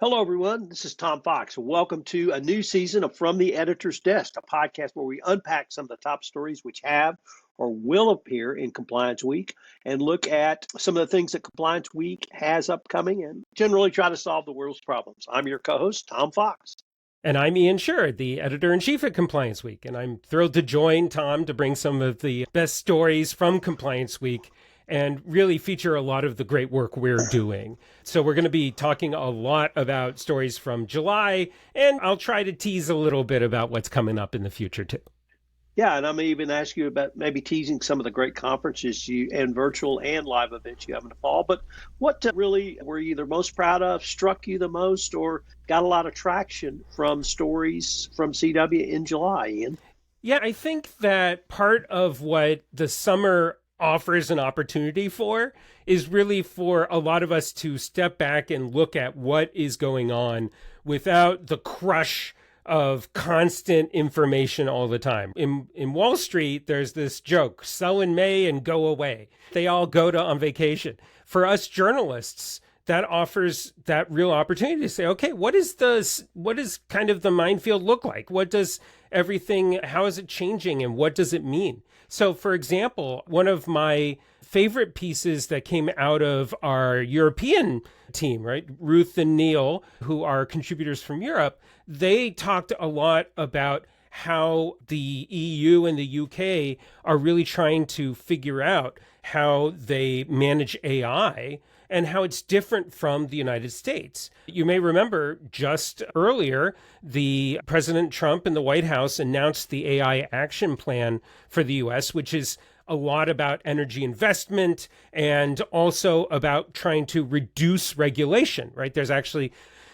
Hello, everyone. This is Tom Fox. Welcome to a new season of From the Editor's Desk, a podcast where we unpack some of the top stories which have or will appear in Compliance Week and look at some of the things that Compliance Week has upcoming and generally try to solve the world's problems. I'm your co-host, Tom Fox. And I'm Ian Sherr, the editor-in-chief at Compliance Week. And I'm thrilled to join Tom to bring some of the best stories from Compliance Week and really feature a lot of the great work we're doing. So we're going to be talking a lot about stories from July, and I'll try to tease a little bit about what's coming up in the future too. Yeah, and I may even ask you about maybe teasing some of the great conferences and virtual and live events you have in the fall. But what really were you the most proud of, struck you the most, or got a lot of traction from stories from CW in July, Ian? Yeah, I think that part of what the summer offers an opportunity for is really for a lot of us to step back and look at what is going on without the crush of constant information all the time. In Wall Street, there's this joke, sell in May and go away. They all go on vacation. For us journalists, that offers that real opportunity to say, okay, what is kind of the minefield look like? What does everything, how is it changing and what does it mean? So for example, one of my favorite pieces that came out of our European team, right? Ruth and Neil, who are contributors from Europe, they talked a lot about how the EU and the UK are really trying to figure out how they manage AI and how it's different from the United States. You may remember just earlier, the President Trump and the White House announced the AI action plan for the US, which is a lot about energy investment and also about trying to reduce regulation, right? There's actually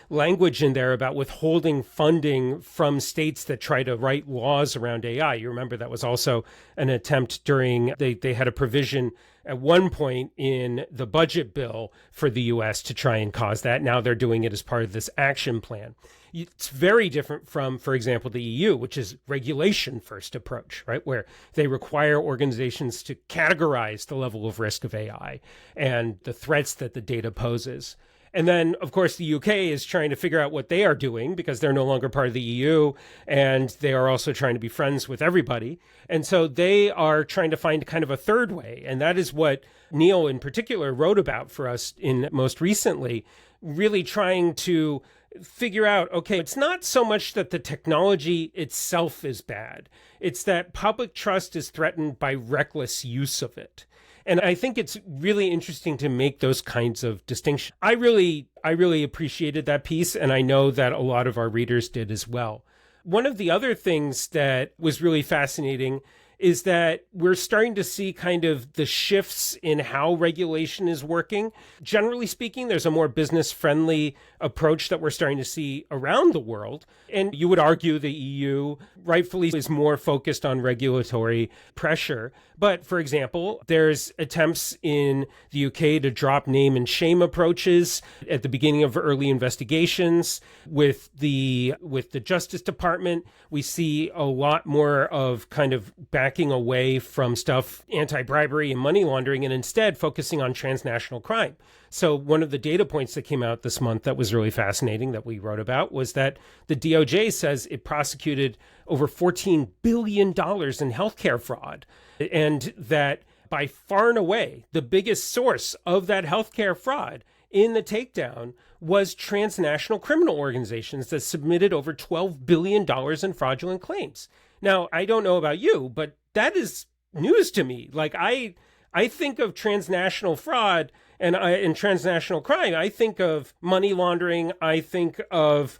language in there about withholding funding from states that try to write laws around AI. You remember that was also an attempt during, they had a provision at one point in the budget bill for the US to try and cause that. Now they're doing it as part of this action plan. It's very different from, for example, the EU, which is regulation first approach, right? Where they require organizations to categorize the level of risk of AI and the threats that the data poses. And then, of course, the UK is trying to figure out what they are doing because they're no longer part of the EU, and they are also trying to be friends with everybody. And so they are trying to find kind of a third way. And that is what Neil in particular wrote about for us in most recently, really trying to figure out, okay, it's not so much that the technology itself is bad. It's that public trust is threatened by reckless use of it. And I think it's really interesting to make those kinds of distinctions. I really appreciated that piece, and I know that a lot of our readers did as well. One of the other things that was really fascinating is that we're starting to see kind of the shifts in how regulation is working. Generally speaking, there's a more business-friendly approach that we're starting to see around the world. And you would argue the EU rightfully is more focused on regulatory pressure. But for example, there's attempts in the UK to drop name and shame approaches at the beginning of early investigations. With the Justice Department, we see a lot more of kind of backing away from stuff, anti-bribery and money laundering, and instead focusing on transnational crime. So one of the data points that came out this month that was really fascinating that we wrote about was that the DOJ says it prosecuted over $14 billion in healthcare fraud, and that by far and away, the biggest source of that healthcare fraud in the takedown was transnational criminal organizations that submitted over $12 billion in fraudulent claims. Now, I don't know about you, but that is news to me. Like I think of transnational fraud and transnational crime. I think of money laundering. I think of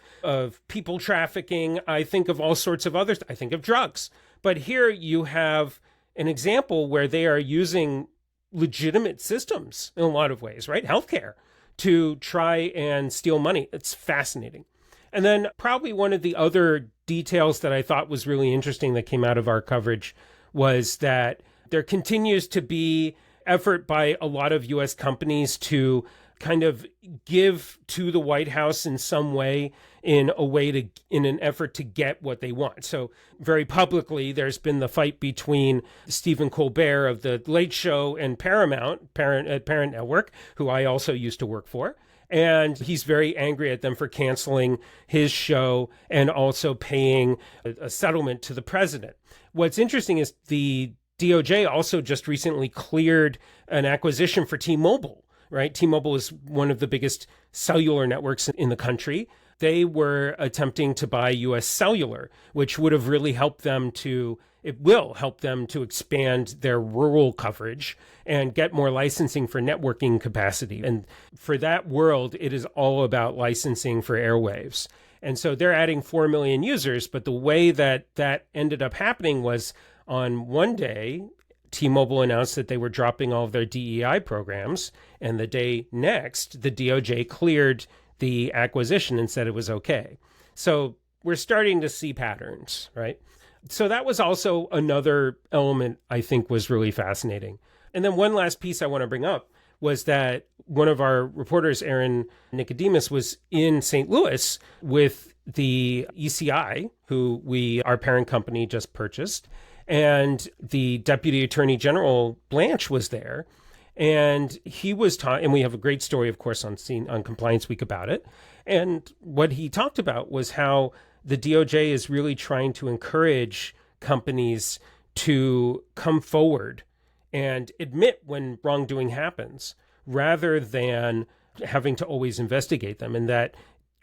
people trafficking. I think of all sorts of others. I think of drugs. But here you have an example where they are using legitimate systems in a lot of ways, right? Healthcare to try and steal money. It's fascinating. And then probably one of the other details that I thought was really interesting that came out of our coverage was that there continues to be effort by a lot of U.S. companies to kind of give to the White House in some way in an effort to get what they want. So very publicly, there's been the fight between Stephen Colbert of The Late Show and Paramount Network, who I also used to work for. And he's very angry at them for canceling his show and also paying a settlement to the president. What's interesting is the DOJ also just recently cleared an acquisition for T-Mobile, right? T-Mobile is one of the biggest cellular networks in the country. They were attempting to buy US Cellular, which would have really helped them to, it will help them to expand their rural coverage and get more licensing for networking capacity. And for that world, it is all about licensing for airwaves. And so they're adding 4 million users, but the way that that ended up happening was on one day, T-Mobile announced that they were dropping all of their DEI programs, and the day next, the DOJ cleared the acquisition and said it was okay. So we're starting to see patterns, right? So that was also another element I think was really fascinating. And then one last piece I want to bring up was that one of our reporters, Aaron Nicodemus, was in St. Louis with the ECI, who our parent company just purchased, and the Deputy Attorney General Blanche was there. And he was taught, and we have a great story, of course, on Compliance Week about it. And what he talked about was how the DOJ is really trying to encourage companies to come forward and admit when wrongdoing happens, rather than having to always investigate them, and that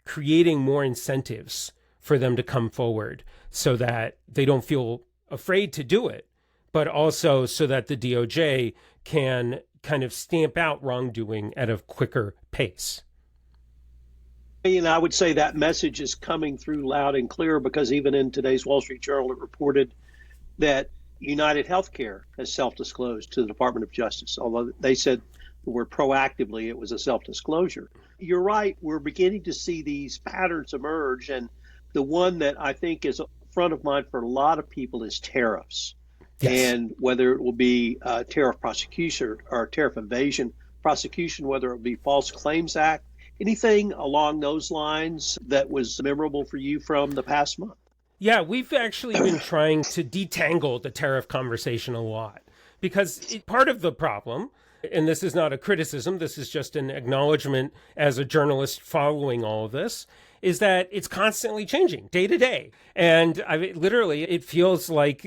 creating more incentives for them to come forward so that they don't feel afraid to do it, but also so that the DOJ can kind of stamp out wrongdoing at a quicker pace. And I would say that message is coming through loud and clear, because even in today's Wall Street Journal, it reported that United Healthcare has self-disclosed to the Department of Justice, although they said the word proactively, it was a self-disclosure. You're right, we're beginning to see these patterns emerge, and the one that I think is front of mind for a lot of people is tariffs. Yes. And whether it will be tariff prosecution or tariff evasion prosecution, whether it will be False Claims Act, anything along those lines that was memorable for you from the past month? Yeah, we've actually been trying to detangle the tariff conversation a lot, because part of the problem, and this is not a criticism, this is just an acknowledgement as a journalist following all of this, is that it's constantly changing day to day. And literally, it feels like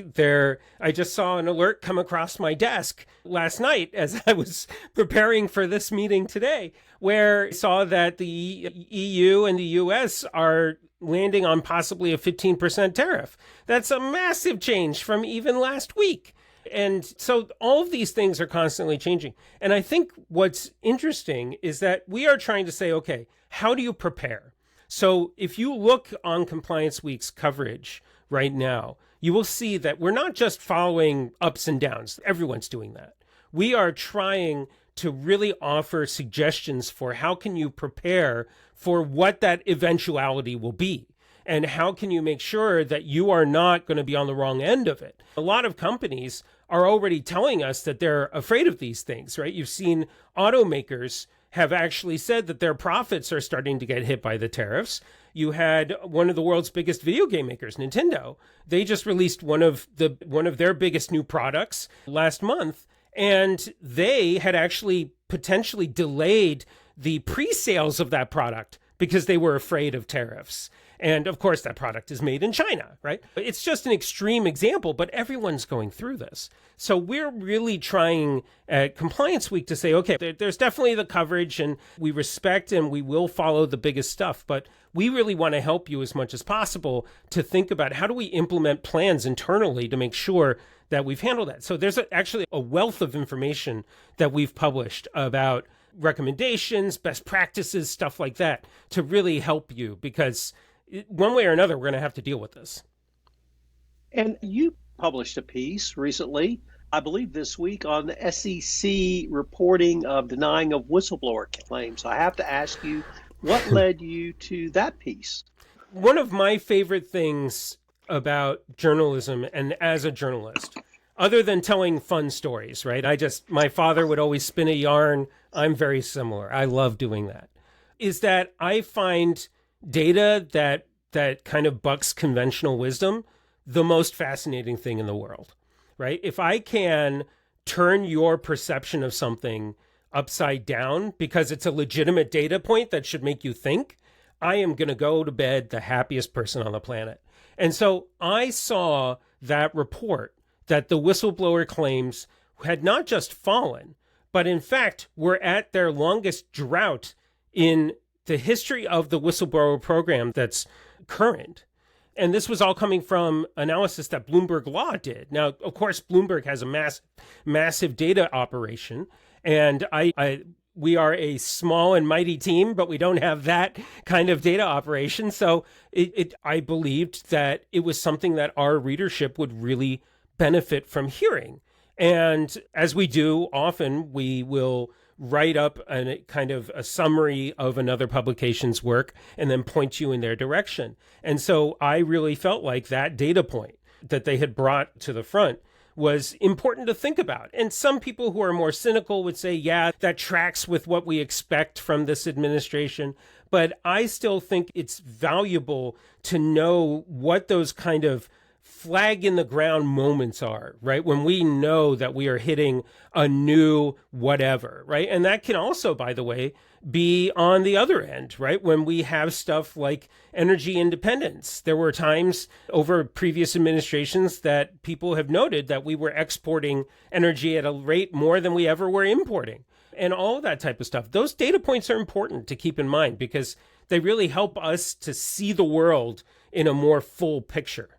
I just saw an alert come across my desk last night as I was preparing for this meeting today, where I saw that the EU and the US are landing on possibly a 15% tariff. That's a massive change from even last week. And so all of these things are constantly changing. And I think what's interesting is that we are trying to say, okay, how do you prepare? So if you look on Compliance Week's coverage right now, you will see that we're not just following ups and downs. Everyone's doing that. We are trying to really offer suggestions for how can you prepare for what that eventuality will be. And how can you make sure that you are not going to be on the wrong end of it? A lot of companies are already telling us that they're afraid of these things, right? You've seen automakers have actually said that their profits are starting to get hit by the tariffs. You had one of the world's biggest video game makers, Nintendo. They just released one of their biggest new products last month, and they had actually potentially delayed the pre-sales of that product because they were afraid of tariffs. And of course, that product is made in China, right? It's just an extreme example, but everyone's going through this. So we're really trying at Compliance Week to say, okay, there's definitely the coverage, and we respect and we will follow the biggest stuff, but we really want to help you as much as possible to think about how do we implement plans internally to make sure that we've handled that. So there's actually a wealth of information that we've published about recommendations, best practices, stuff like that, to really help you, because one way or another, we're going to have to deal with this. And you published a piece recently, I believe this week, on the SEC reporting of denying of whistleblower claims. I have to ask you, what led you to that piece? One of my favorite things about journalism, and as a journalist, other than telling fun stories, right? My father would always spin a yarn. I'm very similar. I love doing that. Is that I find data that kind of bucks conventional wisdom the most fascinating thing in the world, right? If I can turn your perception of something upside down because it's a legitimate data point that should make you think, I am going to go to bed the happiest person on the planet. And so I saw that report that the whistleblower claims had not just fallen, but in fact were at their longest drought in the history of the whistleblower program that's current. And this was all coming from analysis that Bloomberg Law did. Now, of course, Bloomberg has a massive data operation, and we are a small and mighty team, but we don't have that kind of data operation. So I believed that it was something that our readership would really benefit from hearing. And as we do often, we will write up a kind of a summary of another publication's work and then point you in their direction. And so I really felt like that data point that they had brought to the front was important to think about. And some people who are more cynical would say, yeah, that tracks with what we expect from this administration. But I still think it's valuable to know what those kind of flag in the ground moments are, right? When we know that we are hitting a new whatever, right? And that can also, by the way, be on the other end, right? When we have stuff like energy independence. There were times over previous administrations that people have noted that we were exporting energy at a rate more than we ever were importing, and all of that type of stuff. Those data points are important to keep in mind because they really help us to see the world in a more full picture.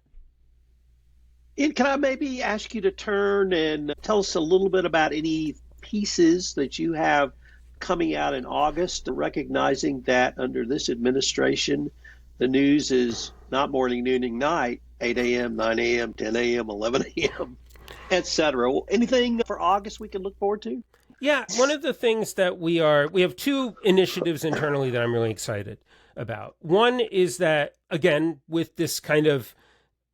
And can I maybe ask you to turn and tell us a little bit about any pieces that you have coming out in August, recognizing that under this administration, the news is not morning, noon, and night, 8 a.m., 9 a.m., 10 a.m., 11 a.m., et cetera. Anything for August we can look forward to? Yeah, one of the things that we have two initiatives internally that I'm really excited about. One is that, again, with this kind of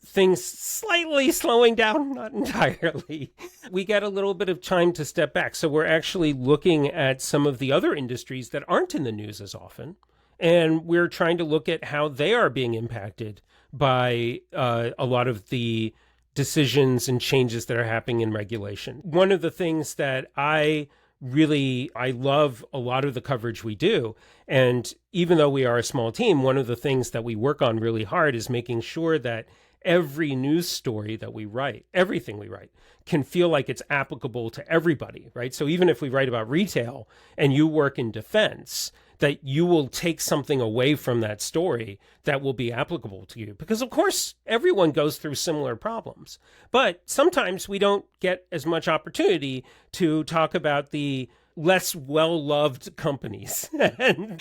things slightly slowing down, not entirely, we get a little bit of time to step back. So we're actually looking at some of the other industries that aren't in the news as often. And we're trying to look at how they are being impacted by a lot of the decisions and changes that are happening in regulation. One of the things that I love a lot of the coverage we do. And even though we are a small team, one of the things that we work on really hard is making sure that every news story that we write, everything we write, can feel like it's applicable to everybody, right? So even if we write about retail and you work in defense, that you will take something away from that story that will be applicable to you. Because of course, everyone goes through similar problems. But sometimes we don't get as much opportunity to talk about the less well-loved companies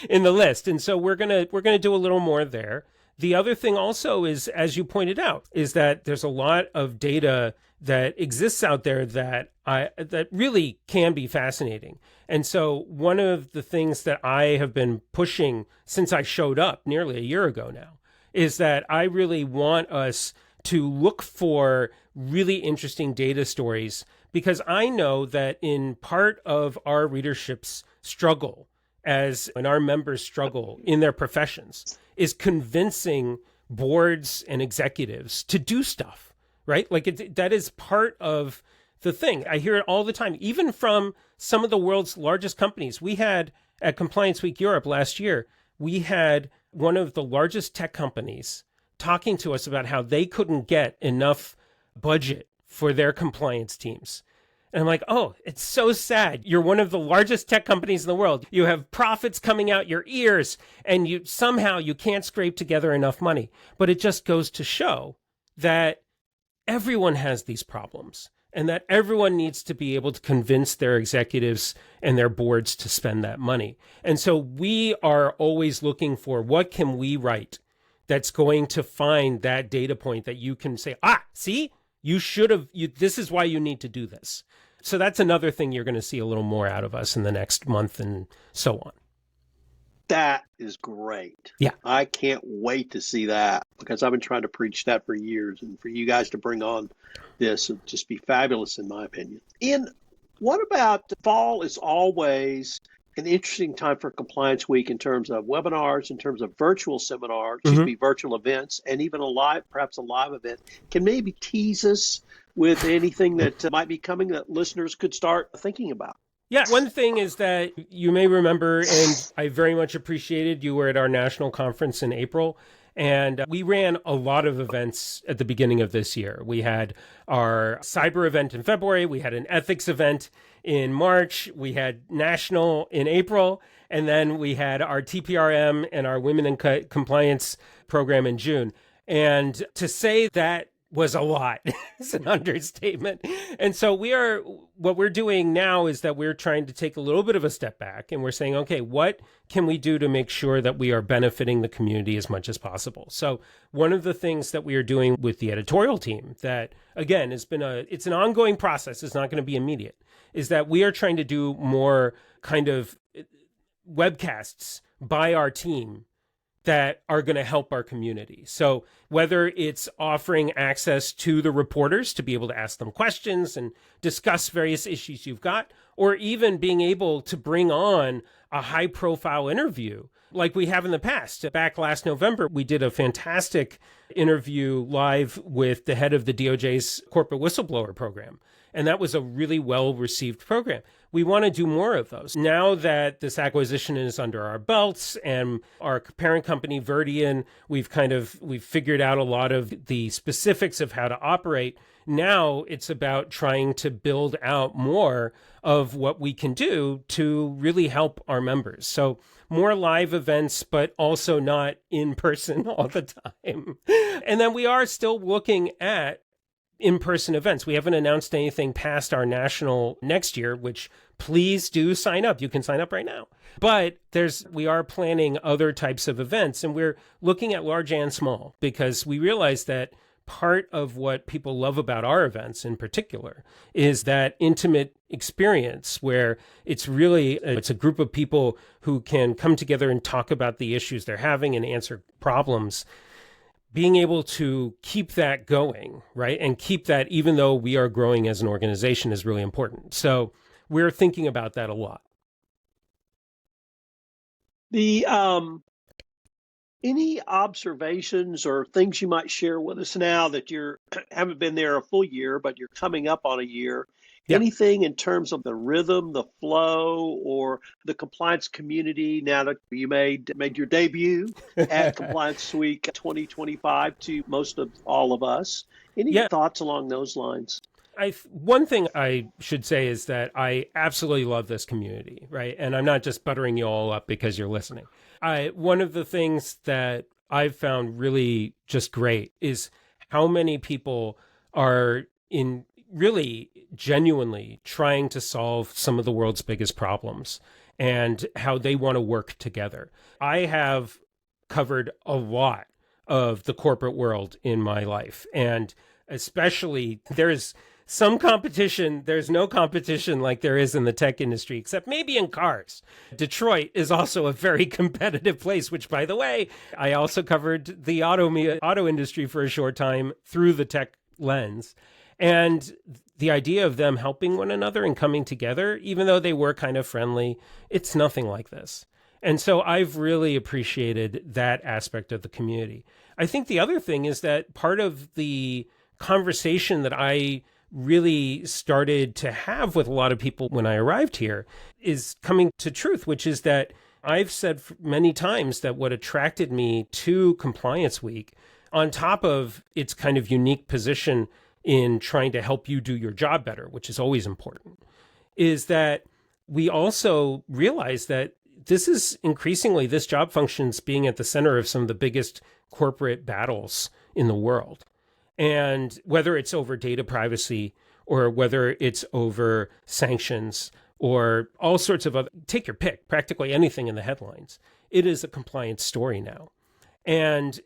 in the list. And so we're gonna do a little more there. The other thing also is, as you pointed out, is that there's a lot of data that exists out there that really can be fascinating. And so one of the things that I have been pushing since I showed up nearly a year ago now is that I really want us to look for really interesting data stories, because I know that in part of our readership's struggle and our members' struggle in their professions is convincing boards and executives to do stuff, right? Like that is part of the thing. I hear it all the time, even from some of the world's largest companies. We had at Compliance Week Europe last year, we had one of the largest tech companies talking to us about how they couldn't get enough budget for their compliance teams. And I'm like, oh, it's so sad. You're one of the largest tech companies in the world. You have profits coming out your ears, and you can't scrape together enough money. But it just goes to show that everyone has these problems, and that everyone needs to be able to convince their executives and their boards to spend that money. And so we are always looking for what can we write that's going to find that data point that you can say, see, this is why you need to do this. So that's another thing you're going to see a little more out of us in the next month and so on. That is great. Yeah. I can't wait to see that, because I've been trying to preach that for years, and for you guys to bring on this would just be fabulous in my opinion. Ian, what about fall is always an interesting time for Compliance Week in terms of webinars, in terms of virtual seminars, virtual events, and even perhaps a live event. Can maybe tease us with anything that might be coming that listeners could start thinking about? Yeah, one thing is that you may remember, and I very much appreciated, you were at our national conference in April, and we ran a lot of events at the beginning of this year. We had our cyber event in February, we had an ethics event in March, we had national in April, and then we had our TPRM and our Women in Compliance program in June. And to say that was a lot is an understatement. And so what we're doing now is that we're trying to take a little bit of a step back and we're saying, okay, what can we do to make sure that we are benefiting the community as much as possible? So one of the things that we are doing with the editorial team that, again, it's an ongoing process, it's not going to be immediate, is that we are trying to do more kind of webcasts by our team that are going to help our community. So whether it's offering access to the reporters to be able to ask them questions and discuss various issues you've got, or even being able to bring on a high profile interview like we have in the past. Back last November, we did a fantastic interview live with the head of the DOJ's corporate whistleblower program. And that was a really well-received program. We want to do more of those. Now that this acquisition is under our belts and our parent company, Verdian, we've figured out a lot of the specifics of how to operate. Now it's about trying to build out more of what we can do to really help our members. So more live events, but also not in person all the time. And then we are still looking at in-person events. We haven't announced anything past our national next year, which please do sign up. You can sign up right now. But we are planning other types of events, and we're looking at large and small because we realize that part of what people love about our events in particular is that intimate experience where it's a group of people who can come together and talk about the issues they're having and answer problems. Being able to keep that going, right? And keep that even though we are growing as an organization is really important. So we're thinking about that a lot. Any observations or things you might share with us now that you haven't been there a full year, but you're coming up on a year? Yep. Anything in terms of the rhythm, the flow, or the compliance community now that you made your debut at Compliance Week 2025 to most of all of us? Any thoughts along those lines? One thing I should say is that I absolutely love this community, right? And I'm not just buttering you all up because you're listening. One of the things that I've found really just great is how many people are really genuinely trying to solve some of the world's biggest problems and how they want to work together. I have covered a lot of the corporate world in my life, and especially there's some competition. There's no competition like there is in the tech industry, except maybe in cars. Detroit is also a very competitive place, which, by the way, I also covered the auto industry for a short time through the tech lens. And the idea of them helping one another and coming together, even though they were kind of friendly, it's nothing like this. And so I've really appreciated that aspect of the community. I think the other thing is that part of the conversation that I really started to have with a lot of people when I arrived here is coming to truth, which is that I've said many times that what attracted me to Compliance Week, on top of its kind of unique position in trying to help you do your job better, which is always important, is that we also realize that this job function's being at the center of some of the biggest corporate battles in the world. And whether it's over data privacy or whether it's over sanctions or all sorts of other, take your pick, practically anything in the headlines, it is a compliance story now. And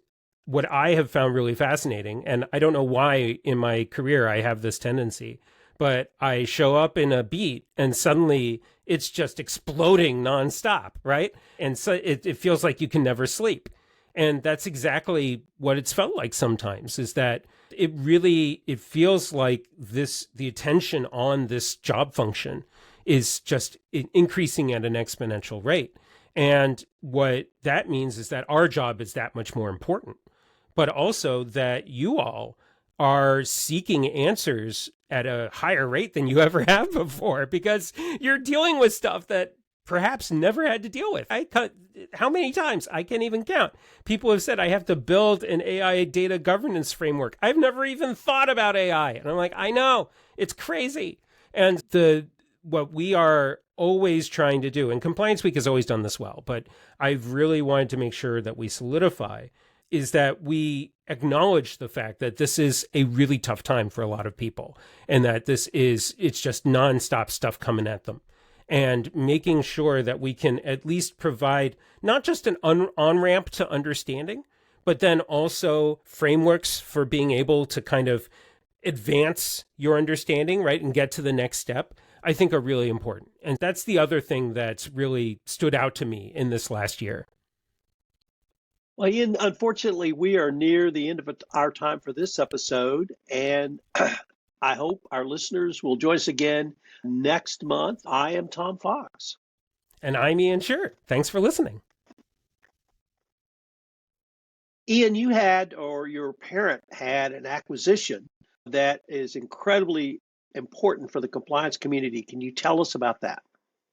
what I have found really fascinating, and I don't know why in my career I have this tendency, but I show up in a beat and suddenly it's just exploding nonstop, right? And so it feels like you can never sleep. And that's exactly what it's felt like sometimes, is that it feels like the attention on this job function is just increasing at an exponential rate. And what that means is that our job is that much more important, but also that you all are seeking answers at a higher rate than you ever have before, because you're dealing with stuff that perhaps never had to deal with. How many times? I can't even count. People have said I have to build an AI data governance framework. I've never even thought about AI. And I'm like, I know, it's crazy. And what we are always trying to do, and Compliance Week has always done this well, but I've really wanted to make sure that we solidify, is that we acknowledge the fact that this is a really tough time for a lot of people, and that it's just nonstop stuff coming at them. And making sure that we can at least provide not just an on-ramp to understanding, but then also frameworks for being able to kind of advance your understanding, right, and get to the next step, I think are really important. And that's the other thing that's really stood out to me in this last year. Well, Ian, unfortunately, we are near the end of our time for this episode, and I hope our listeners will join us again next month. I am Tom Fox. And I'm Ian Sherr. Thanks for listening. Ian, you had, or your parent had, an acquisition that is incredibly important for the compliance community. Can you tell us about that?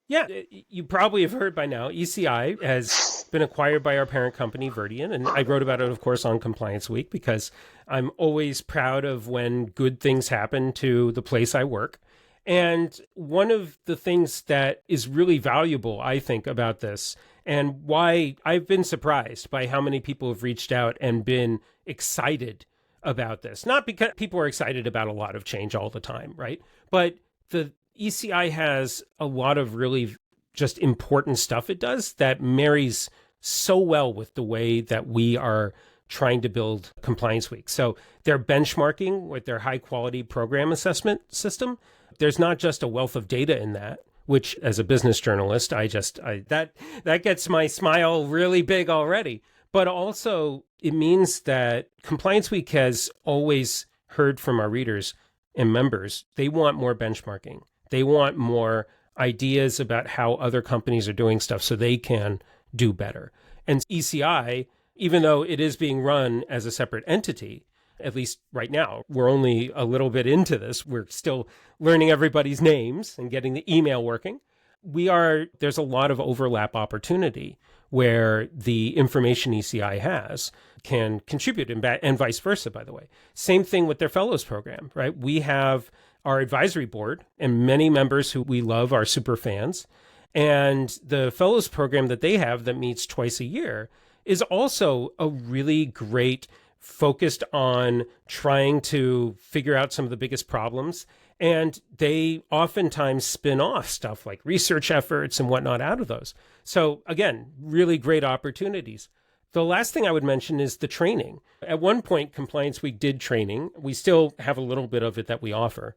Yeah, you probably have heard by now, ECI has been acquired by our parent company, Verdian, and I wrote about it, of course, on Compliance Week, because I'm always proud of when good things happen to the place I work. And one of the things that is really valuable, I think, about this, and why I've been surprised by how many people have reached out and been excited about this, not because people are excited about a lot of change all the time, right? But the ECI has a lot of really just important stuff it does that marries so well with the way that we are trying to build Compliance Week. So they're benchmarking with their high quality program assessment system. There's not just a wealth of data in that, which as a business journalist, that gets my smile really big already. But also it means that Compliance Week has always heard from our readers and members, they want more benchmarking. They want more ideas about how other companies are doing stuff so they can do better. And ECI, even though it is being run as a separate entity, at least right now, we're only a little bit into this. We're still learning everybody's names and getting the email working. There's a lot of overlap opportunity where the information ECI has can contribute and vice versa, by the way. Same thing with their fellows program, right? We have our advisory board, and many members who we love are super fans. And the fellows program that they have that meets twice a year is also a really great focused on trying to figure out some of the biggest problems. And they oftentimes spin off stuff like research efforts and whatnot out of those. So again, really great opportunities. The last thing I would mention is the training. At one point, Compliance Week did training. We still have a little bit of it that we offer.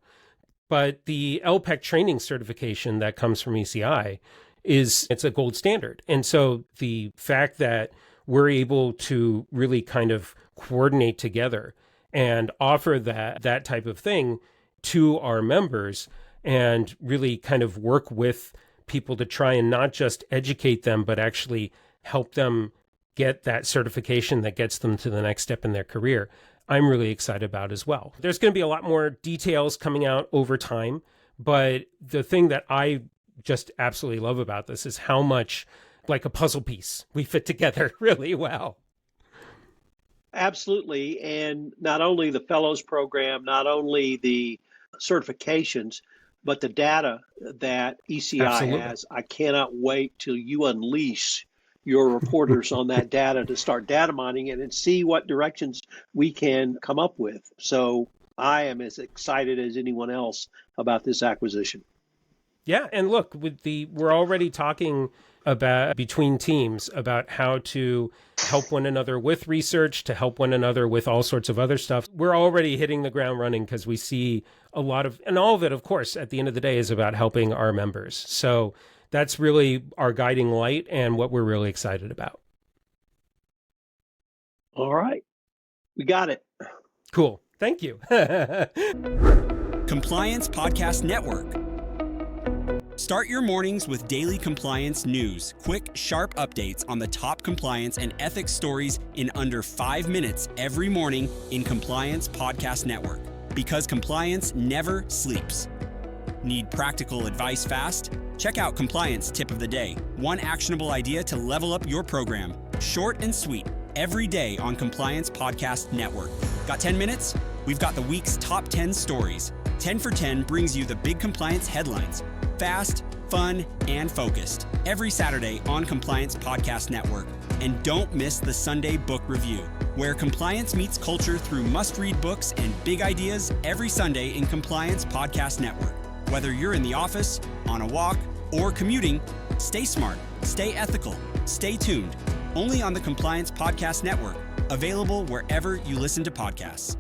But the LPEC training certification that comes from ECI it's a gold standard. And so the fact that we're able to really kind of coordinate together and offer that type of thing to our members and really kind of work with people to try and not just educate them, but actually help them get that certification that gets them to the next step in their career, I'm really excited about as well. There's going to be a lot more details coming out over time, but the thing that I just absolutely love about this is how much like a puzzle piece we fit together really well. Absolutely. And not only the fellows program, not only the certifications, but the data that ECI Absolutely. has. I cannot wait till you unleash your reporters on that data to start data mining it and see what directions we can come up with. So I am as excited as anyone else about this acquisition. Yeah, and look, we're already talking about between teams about how to help one another with research, to help one another with all sorts of other stuff. We're already hitting the ground running because we see a lot of, and all of it, of course, at the end of the day is about helping our members. So that's really our guiding light and what we're really excited about. All right. We got it. Cool. Thank you. Compliance Podcast Network. Start your mornings with daily compliance news, quick, sharp updates on the top compliance and ethics stories in under 5 minutes every morning in Compliance Podcast Network. Because compliance never sleeps. Need practical advice fast? Check out Compliance Tip of the Day. One actionable idea to level up your program. Short and sweet. Every day on Compliance Podcast Network. Got 10 minutes? We've got the week's top 10 stories. 10 for 10 brings you the big compliance headlines. Fast, fun, and focused. Every Saturday on Compliance Podcast Network. And don't miss the Sunday Book Review, where compliance meets culture through must-read books and big ideas every Sunday in Compliance Podcast Network. Whether you're in the office, on a walk, or commuting, stay smart, stay ethical, stay tuned. Only on the Compliance Podcast Network. Available wherever you listen to podcasts.